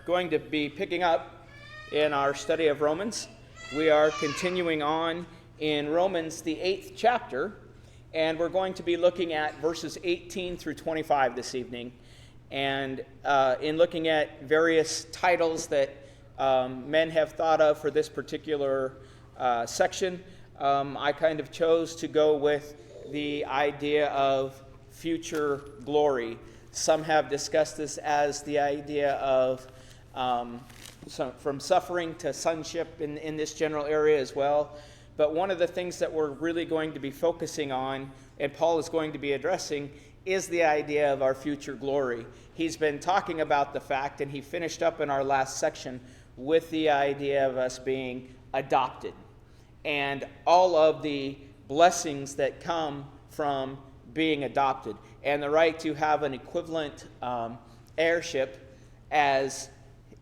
going to be picking up in our study of Romans. We are continuing on in Romans, the 8th chapter, and we're going to be looking at verses 18 through 25 this evening. And in looking at various titles that men have thought of for this particular section, I kind of chose to go with the idea of future glory. Some have discussed this as the idea of from suffering to sonship in this general area as well. But one of the things that we're really going to be focusing on, and Paul is going to be addressing, is the idea of our future glory. He's been talking about the fact, and he finished up in our last section with the idea of us being adopted and all of the blessings that come from being adopted and the right to have an equivalent heirship as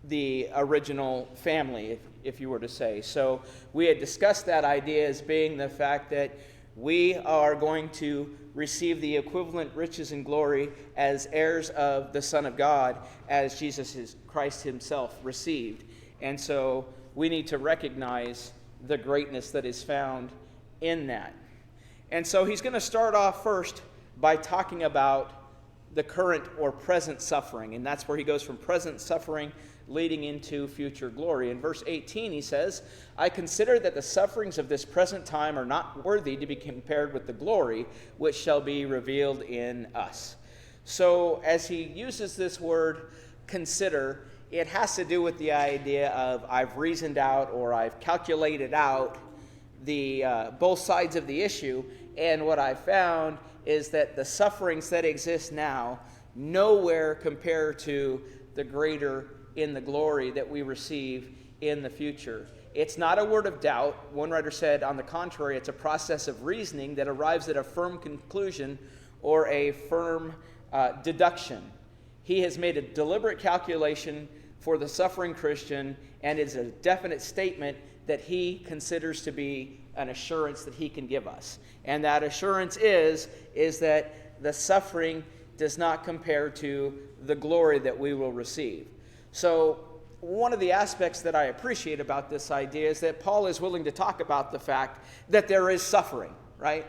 the original family, if you were to say. So we had discussed that idea as being the fact that we are going to receive the equivalent riches and glory as heirs of the Son of God, as Jesus Christ himself received. And so we need to recognize the greatness that is found in that. And so he's going to start off first by talking about the current or present suffering. And that's where he goes from present suffering leading into future glory. In verse 18 he says, "I consider that the sufferings of this present time are not worthy to be compared with the glory which shall be revealed in us." So as he uses this word consider, it has to do with the idea of I've reasoned out or I've calculated out the both sides of the issue, and what I found is that the sufferings that exist now nowhere compare to the greater in the glory that we receive in the future. It's not a word of doubt. One writer said, on the contrary, it's a process of reasoning that arrives at a firm conclusion or a firm deduction. He has made a deliberate calculation for the suffering Christian, and it's a definite statement that he considers to be an assurance that he can give us. And that assurance is that the suffering does not compare to the glory that we will receive. So one of the aspects that I appreciate about this idea is that Paul is willing to talk about the fact that there is suffering, right?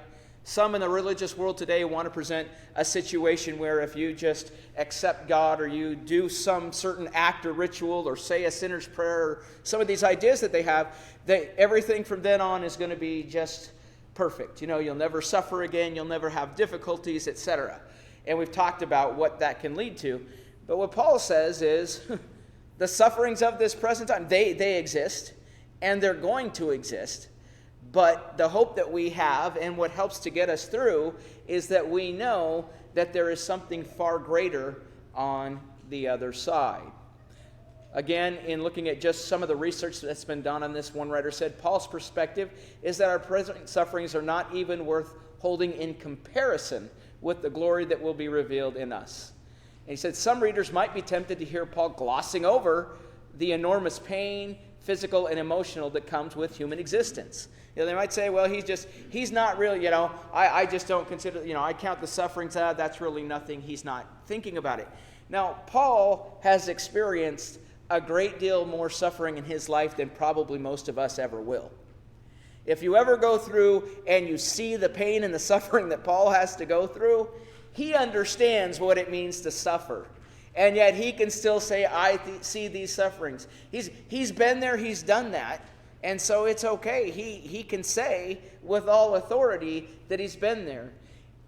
Some in the religious world today want to present a situation where if you just accept God or you do some certain act or ritual or say a sinner's prayer, or some of these ideas that they have, that everything from then on is going to be just perfect. You know, you'll never suffer again, you'll never have difficulties, etc. And we've talked about what that can lead to. But what Paul says is the sufferings of this present time, they exist, and they're going to exist. But the hope that we have and what helps to get us through is that we know that there is something far greater on the other side. Again, in looking at just some of the research that's been done on this, one writer said, Paul's perspective is that our present sufferings are not even worth holding in comparison with the glory that will be revealed in us. And he said some readers might be tempted to hear Paul glossing over the enormous pain, physical and emotional, that comes with human existence. You know, they might say, well, he's not really, I just don't consider, I count the sufferings, that's really nothing. He's not thinking about it. Now, Paul has experienced a great deal more suffering in his life than probably most of us ever will. If you ever go through and you see the pain and the suffering that Paul has to go through, he understands what it means to suffer. And yet he can still say, I see these sufferings. He's been there, he's done that. And so it's okay. He can say with all authority that he's been there.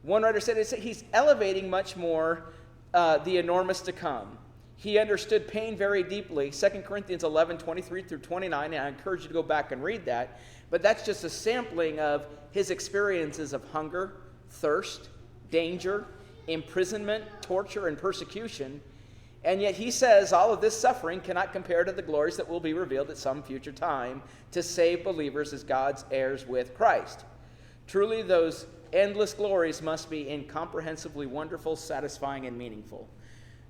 One writer said he's elevating much more the enormous to come. He understood pain very deeply. 2 Corinthians 11, 23 through 29, and I encourage you to go back and read that. But that's just a sampling of his experiences of hunger, thirst, danger, imprisonment, torture, and persecution. And yet he says all of this suffering cannot compare to the glories that will be revealed at some future time to save believers as God's heirs with Christ. Truly, those endless glories must be incomprehensibly wonderful, satisfying, and meaningful.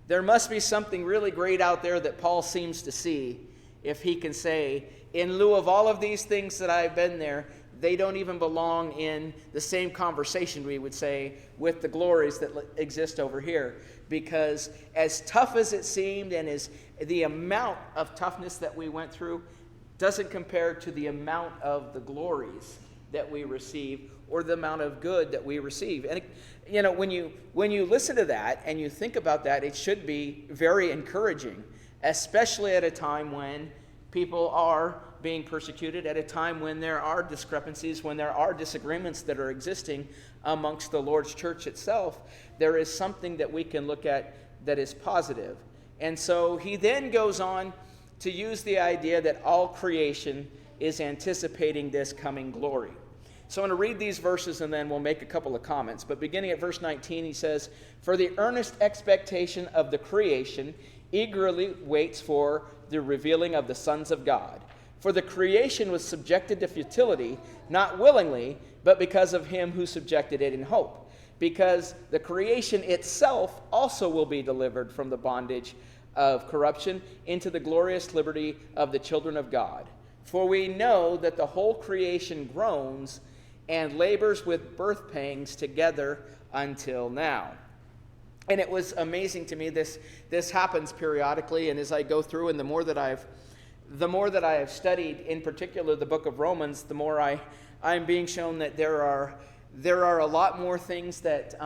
There must be something really great out there that Paul seems to see if he can say, in lieu of all of these things that I've been there, they don't even belong in the same conversation, we would say, with the glories that exist over here. Because as tough as it seemed, and as the amount of toughness that we went through doesn't compare to the amount of the glories that we receive, or the amount of good that we receive. And when you listen to that and you think about that, it should be very encouraging, especially at a time when people are being persecuted, at a time when there are discrepancies, when there are disagreements that are existing amongst the Lord's church itself. There is something that we can look at that is positive. And so he then goes on to use the idea that all creation is anticipating this coming glory. So I'm going to read these verses and then we'll make a couple of comments. But beginning at verse 19, he says, "For the earnest expectation of the creation eagerly waits for the revealing of the sons of God. For the creation was subjected to futility, not willingly, but because of him who subjected it in hope. Because the creation itself also will be delivered from the bondage of corruption into the glorious liberty of the children of God. For we know that the whole creation groans and labors with birth pangs together until now." And it was amazing to me. This happens periodically, and as I go through, and the more that I have studied, in particular the book of Romans, the more I'm being shown that there are a lot more things that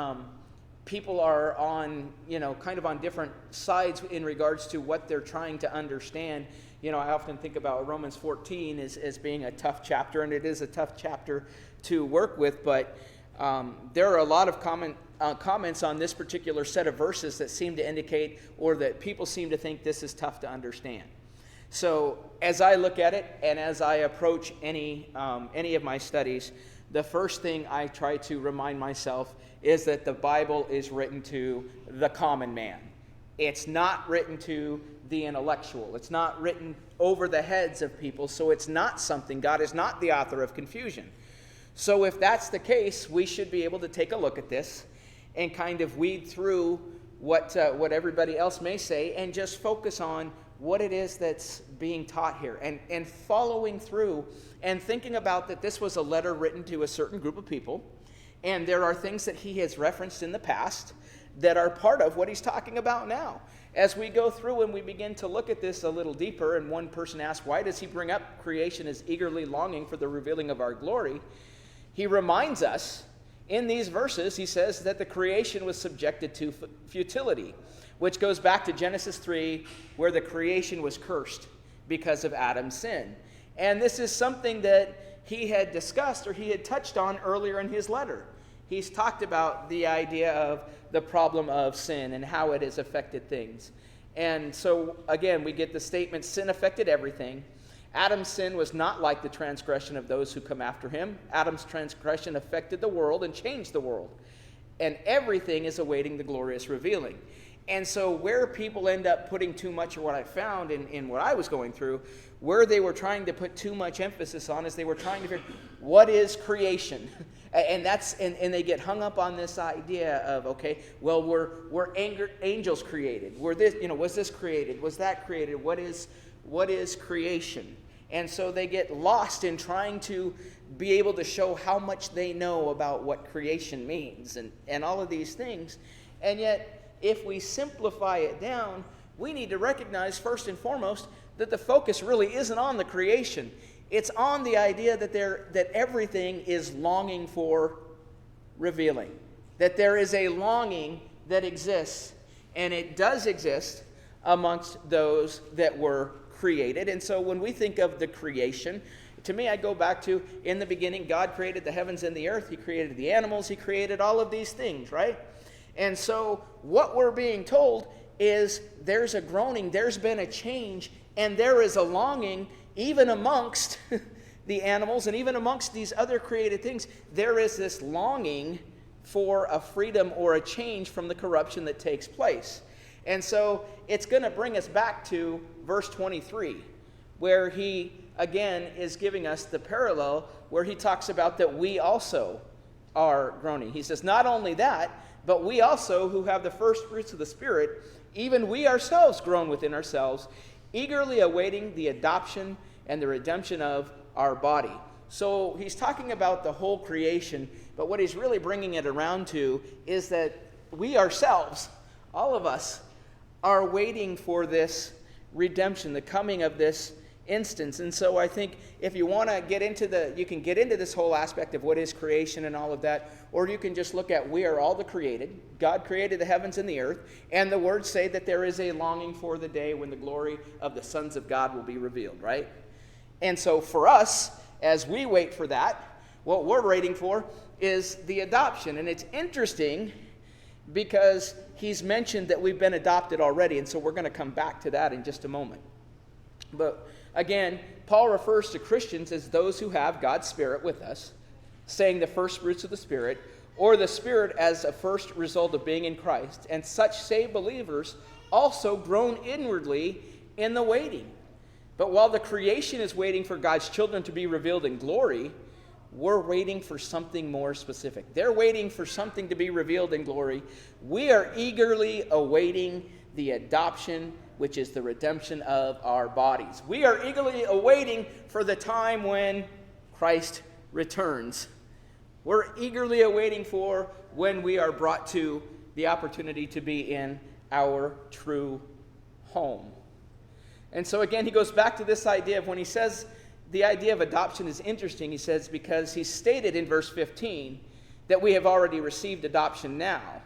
people are on, kind of on different sides in regards to what they're trying to understand. I often think about Romans 14 as being a tough chapter, and it is a tough chapter to work with, but there are a lot of comments on this particular set of verses that seem to indicate, or that people seem to think this is tough to understand. So as I look at it, and as I approach any of my studies, the first thing I try to remind myself is that the Bible is written to the common man. It's not written to the intellectual. It's not written over the heads of people, so it's not something, God is not the author of confusion. So if that's the case, we should be able to take a look at this and kind of weed through what everybody else may say, and just focus on what it is that's being taught here, and following through and thinking about that this was a letter written to a certain group of people, and there are things that he has referenced in the past that are part of what he's talking about now. As we go through and we begin to look at this a little deeper, and one person asked, why does he bring up creation as eagerly longing for the revealing of our glory? He reminds us in these verses, he says that the creation was subjected to futility, which goes back to Genesis 3, where the creation was cursed because of Adam's sin. And this is something that he had discussed, or he had touched on earlier in his letter. He's talked about the idea of the problem of sin and how it has affected things. And so, again, we get the statement, sin affected everything. Adam's sin was not like the transgression of those who come after him. Adam's transgression affected the world and changed the world. And everything is awaiting the glorious revealing. And so where people end up putting too much, or what I found in what I was going through, where they were trying to put too much emphasis on, is they were trying to figure, what is creation? And they get hung up on this idea of, okay, well, were angels created? Was this created? Was that created? What is creation? And so they get lost in trying to be able to show how much they know about what creation means and all of these things. And yet, if we simplify it down, we need to recognize first and foremost that the focus really isn't on the creation. It's on the idea that everything is longing for revealing. That there is a longing that exists, and it does exist amongst those that were created. And so when we think of the creation, to me, I go back to, in the beginning, God created the heavens and the earth. He created the animals. He created all of these things, right? And so what we're being told is there's a groaning, there's been a change, and there is a longing even amongst the animals and even amongst these other created things. There is this longing for a freedom or a change from the corruption that takes place. And so it's going to bring us back to verse 23, where he, again, is giving us the parallel where he talks about that we also are groaning. He says, not only that, but we also, who have the first fruits of the Spirit, even we ourselves groan within ourselves, eagerly awaiting the adoption and the redemption of our body. So he's talking about the whole creation, but what he's really bringing it around to is that we ourselves, all of us, are waiting for this redemption, the coming of this instance. And so I think if you want to get into you can get into this whole aspect of what is creation and all of that, or you can just look at we are all the created. God created the heavens and the earth, and the words say that there is a longing for the day when the glory of the sons of God will be revealed, right? And so for us, as we wait for that, what we're waiting for is the adoption. And it's interesting because he's mentioned that we've been adopted already, and so we're going to come back to that in just a moment. But again, Paul refers to Christians as those who have God's Spirit with us, saying the first fruits of the Spirit, or the Spirit as a first result of being in Christ. And such saved believers also groan inwardly in the waiting. But while the creation is waiting for God's children to be revealed in glory, we're waiting for something more specific. They're waiting for something to be revealed in glory. We are eagerly awaiting the adoption, which is the redemption of our bodies. We are eagerly awaiting for the time when Christ returns. We're eagerly awaiting for when we are brought to the opportunity to be in our true home. And so again, he goes back to this idea of when he says the idea of adoption is interesting, he says, because he stated in verse 15 that we have already received adoption now.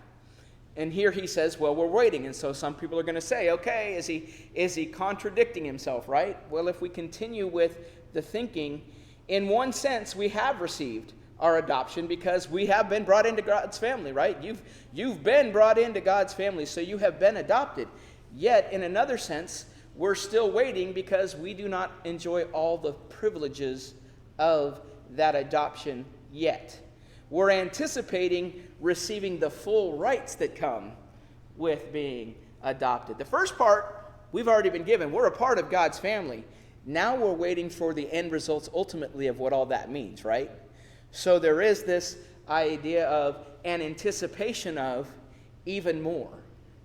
And here he says, well, we're waiting. And so some people are going to say, okay, is he contradicting himself, right? Well, if we continue with the thinking, in one sense, we have received our adoption because we have been brought into God's family, right? You've been brought into God's family, so you have been adopted. Yet, in another sense, we're still waiting because we do not enjoy all the privileges of that adoption yet. We're anticipating receiving the full rights that come with being adopted. The first part, we've already been given. We're a part of God's family. Now we're waiting for the end results ultimately of what all that means, right? So there is this idea of an anticipation of even more.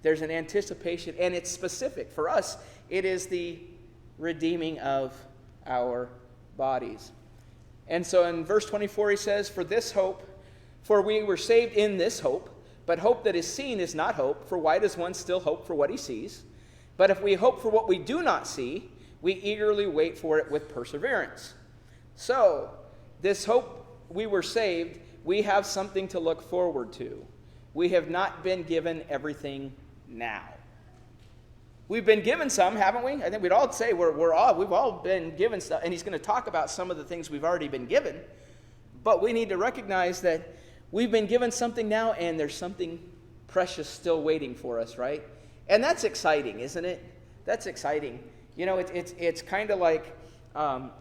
There's an anticipation, and it's specific. For us, it is the redeeming of our bodies. And so in verse 24 he says, for we were saved in this hope, but hope that is seen is not hope, for why does one still hope for what he sees? But if we hope for what we do not see, we eagerly wait for it with perseverance. So, this hope we were saved, we have something to look forward to. We have not been given everything now. We've been given some, haven't we? I think we'd all say we've all been given stuff, and he's going to talk about some of the things we've already been given. But we need to recognize that we've been given something now, and there's something precious still waiting for us, right? And that's exciting, isn't it? That's exciting. You know, it's kind of like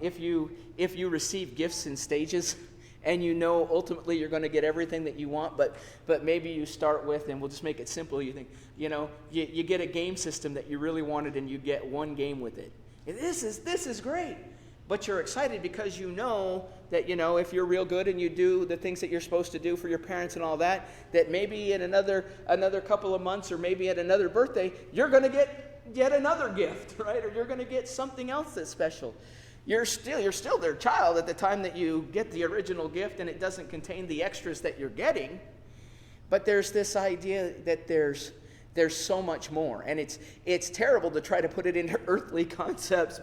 if you receive gifts in stages, and you know ultimately you're going to get everything that you want, but maybe you start with, and we'll just make it simple, you think, you know, you get a game system that you really wanted, and you get one game with it. And this is great. But you're excited because you know that, you know, if you're real good and you do the things that you're supposed to do for your parents and all that, that maybe in another couple of months or maybe at another birthday, you're going to get yet another gift, right? Or you're going to get something else that's special. You're still their child at the time that you get the original gift, and it doesn't contain the extras that you're getting. But there's this idea that there's so much more, and it's terrible to try to put it into earthly concepts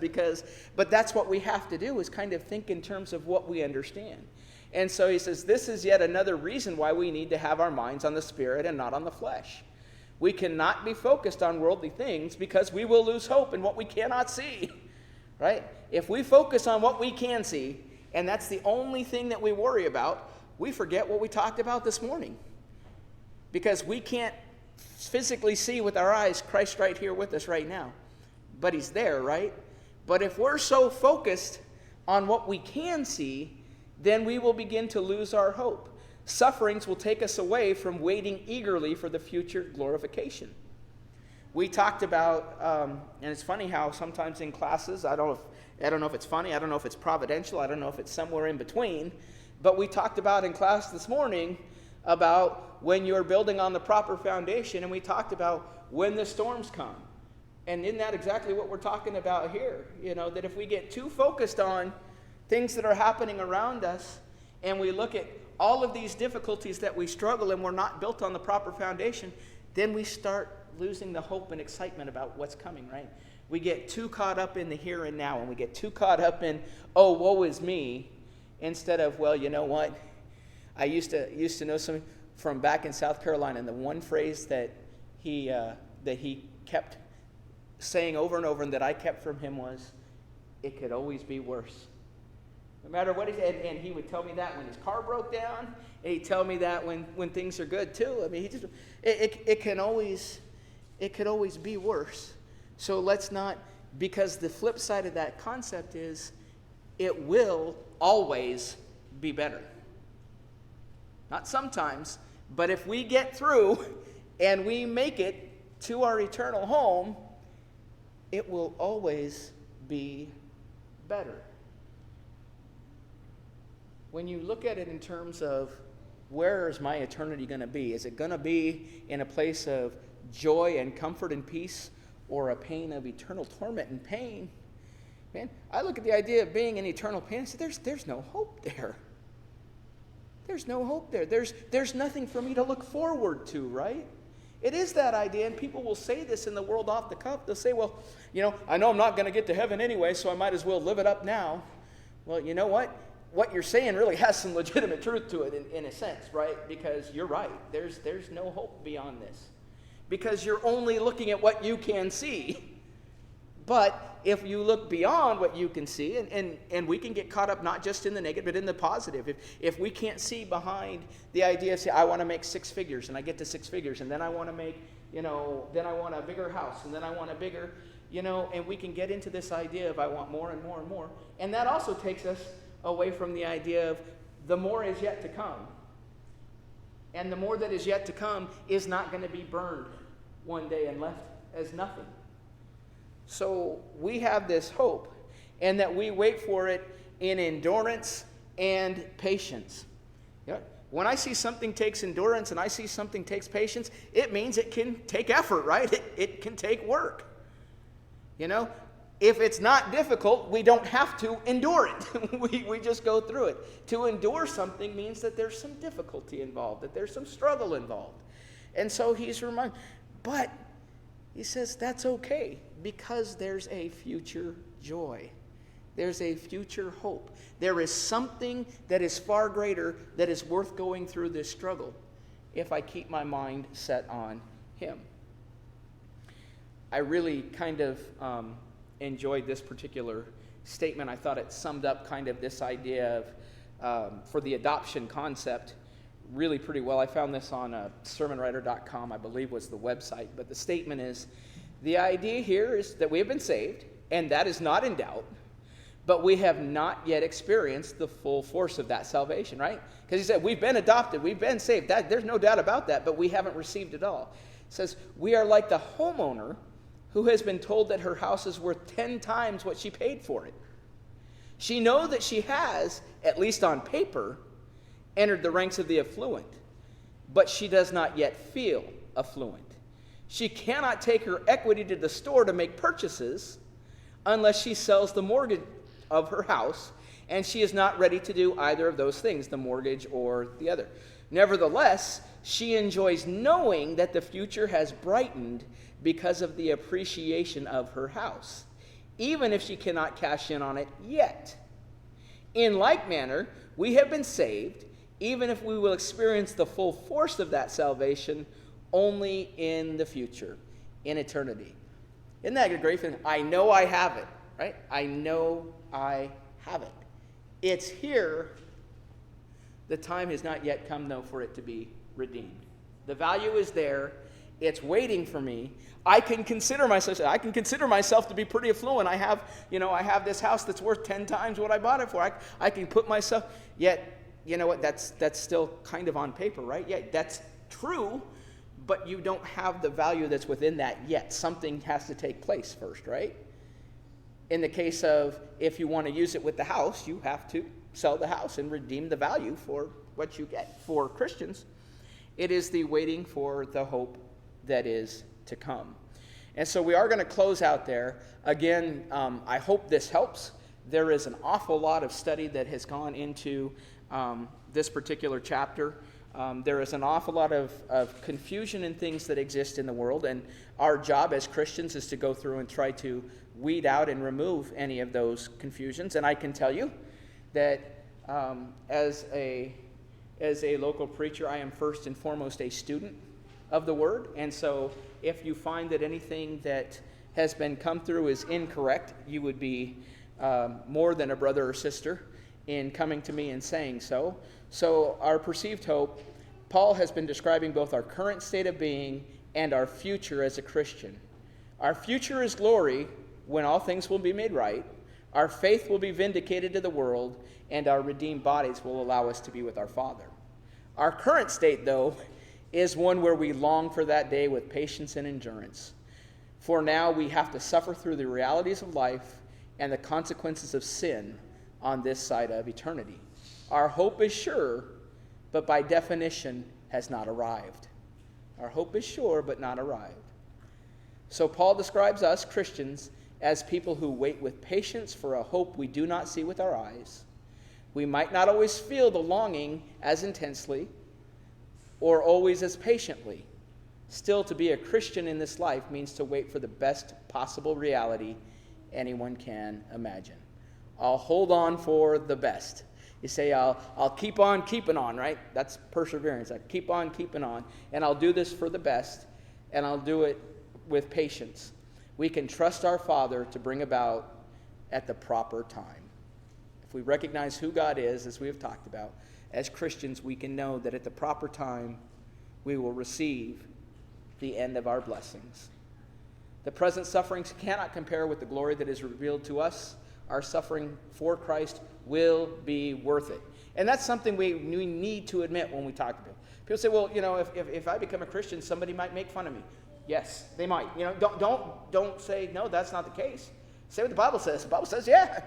but that's what we have to do, is kind of think in terms of what we understand. And so he says, this is yet another reason why we need to have our minds on the Spirit and not on the flesh. We cannot be focused on worldly things because we will lose hope in what we cannot see, right? If we focus on what we can see, and that's the only thing that we worry about, we forget what we talked about this morning. Because we can't physically see with our eyes Christ right here with us right now. But he's there, right? But if we're so focused on what we can see, then we will begin to lose our hope. Sufferings will take us away from waiting eagerly for the future glorification. We talked about, and it's funny how sometimes in classes, I don't know if it's funny, I don't know if it's providential, I don't know if it's somewhere in between, but we talked about in class this morning about when you're building on the proper foundation, and we talked about when the storms come. And isn't that exactly what we're talking about here? You know, that if we get too focused on things that are happening around us, and we look at all of these difficulties that we struggle and we're not built on the proper foundation, then we start losing the hope and excitement about what's coming, right? We get too caught up in the here and now, and we get too caught up in, oh, woe is me, instead of, well, you know what? I used to know some from back in South Carolina, and the one phrase that he kept saying over and over and that I kept from him was, it could always be worse. No matter what he said, and he would tell me that when his car broke down, and he'd tell me that when things are good too. I mean, it could always be worse. So let's not, because the flip side of that concept is, it will always be better. Not sometimes, but if we get through and we make it to our eternal home, it will always be better. When you look at it in terms of where is my eternity going to be? Is it going to be in a place of joy and comfort and peace, or a pain of eternal torment and pain? Man, I look at the idea of being in eternal pain and say, there's no hope there. There's no hope there. There's nothing for me to look forward to, right? It is that idea, and people will say this in the world off the cuff. They'll say, well, I know I'm not going to get to heaven anyway, so I might as well live it up now. Well, you know what? What you're saying really has some legitimate truth to it in a sense, right? Because you're right. There's no hope beyond this. Because you're only looking at what you can see. But if you look beyond what you can see, and we can get caught up not just in the negative, but in the positive. If we can't see behind the idea of, say, I want to make 6 figures, and I get to 6 figures, and then I want to make, then I want a bigger house, and then I want a bigger, and we can get into this idea of I want more and more and more. And that also takes us away from the idea of the more is yet to come. And the more that is yet to come is not going to be burned one day and left as nothing. So we have this hope, and that we wait for it in endurance and patience. When I see something takes endurance and I see something takes patience, it means it can take effort, right? It can take work. If it's not difficult, we don't have to endure it. we just go through it. To endure something means that there's some difficulty involved, that there's some struggle involved. And so he's reminded, but he says that's okay, because there's a future joy. There's a future hope. There is something that is far greater that is worth going through this struggle if I keep my mind set on him. I really kind of enjoyed this particular statement. I thought it summed up kind of this idea of, for the adoption concept, really pretty well. I found this on sermonwriter.com, I believe was the website. But the statement is, the idea here is that we have been saved, and that is not in doubt, but we have not yet experienced the full force of that salvation, right? Because he said, we've been adopted, we've been saved. There's no doubt about that, but we haven't received it all. It says, we are like the homeowner who has been told that her house is worth 10 times what she paid for it. She knows that she has, at least on paper, entered the ranks of the affluent, but she does not yet feel affluent. She cannot take her equity to the store to make purchases unless she sells the mortgage of her house, and she is not ready to do either of those things, the mortgage or the other. Nevertheless, she enjoys knowing that the future has brightened because of the appreciation of her house, even if she cannot cash in on it yet. In like manner, we have been saved, even if we will experience the full force of that salvation only in the future, in eternity. Isn't that a great thing? I know I have it, right? I know I have it. It's here. The time has not yet come, though, for it to be redeemed. The value is there. It's waiting for me. I can consider myself to be pretty affluent. I have this house that's worth 10 times what I bought it for. I can put myself, yet, you know what, that's still kind of on paper, right? Yeah, that's true, but you don't have the value that's within that yet. Something has to take place first, right? In the case of, if you want to use it with the house, you have to sell the house and redeem the value for what you get. For Christians, it is the waiting for the hope that is to come. And so we are going to close out there. Again, I hope this helps. There is an awful lot of study that has gone into this particular chapter. There is an awful lot of confusion and things that exist in the world, and our job as Christians is to go through and try to weed out and remove any of those confusions. And I can tell you that as a local preacher, I am first and foremost a student of the Word, and so if you find that anything that has been come through is incorrect, you would be more than a brother or sister in coming to me and saying so. So our perceived hope, Paul has been describing both our current state of being and our future as a Christian. Our future is glory when all things will be made right. Our faith will be vindicated to the world, and our redeemed bodies will allow us to be with our Father. Our current state, though, is one where we long for that day with patience and endurance. For now we have to suffer through the realities of life and the consequences of sin on this side of eternity. Our hope is sure, but by definition has not arrived. Our hope is sure, but not arrived. So Paul describes us Christians as people who wait with patience for a hope we do not see with our eyes. We might not always feel the longing as intensely or always as patiently. Still, to be a Christian in this life means to wait for the best possible reality anyone can imagine. I'll hold on for the best. You say, I'll keep on keeping on, right? That's perseverance. I keep on keeping on, and I'll do this for the best, and I'll do it with patience. We can trust our Father to bring about at the proper time. If we recognize who God is, as we have talked about, as Christians, we can know that at the proper time, we will receive the end of our blessings. The present sufferings cannot compare with the glory that is revealed to us. Our suffering for Christ will be worth it. And that's something we need to admit when we talk about it. People say, well, if I become a Christian, somebody might make fun of me. Yes, they might. Don't say, no, that's not the case. Say what the Bible says. The Bible says, yeah,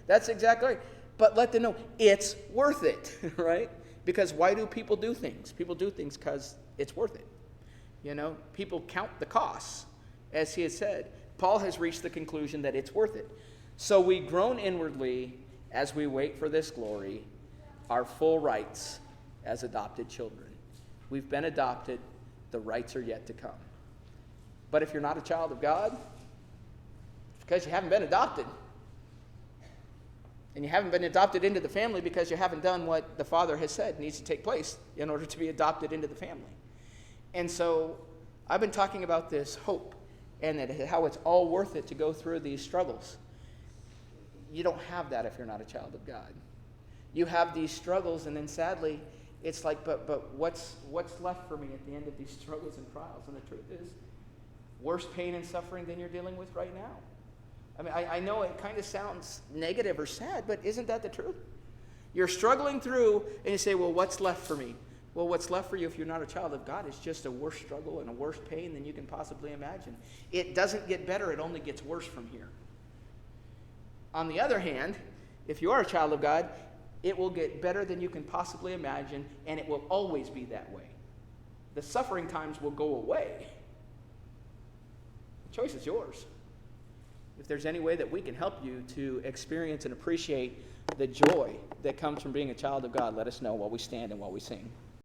that's exactly right. But let them know it's worth it, right? Because why do people do things? People do things because it's worth it. People count the costs. As he has said, Paul has reached the conclusion that it's worth it. So we groan inwardly as we wait for this glory, our full rights as adopted children. We've been adopted. The rights are yet to come. But if you're not a child of God, it's because you haven't been adopted. And you haven't been adopted into the family because you haven't done what the Father has said needs to take place in order to be adopted into the family. And so I've been talking about this hope and how it's all worth it to go through these struggles. You don't have that if you're not a child of God. You have these struggles, and then sadly, it's like, but what's left for me at the end of these struggles and trials? And the truth is, worse pain and suffering than you're dealing with right now. I mean, I know it kind of sounds negative or sad, but isn't that the truth? You're struggling through, and you say, well, what's left for me? Well, what's left for you if you're not a child of God is just a worse struggle and a worse pain than you can possibly imagine. It doesn't get better, it only gets worse from here. On the other hand, if you are a child of God, it will get better than you can possibly imagine, and it will always be that way. The suffering times will go away. The choice is yours. If there's any way that we can help you to experience and appreciate the joy that comes from being a child of God, let us know while we stand and while we sing.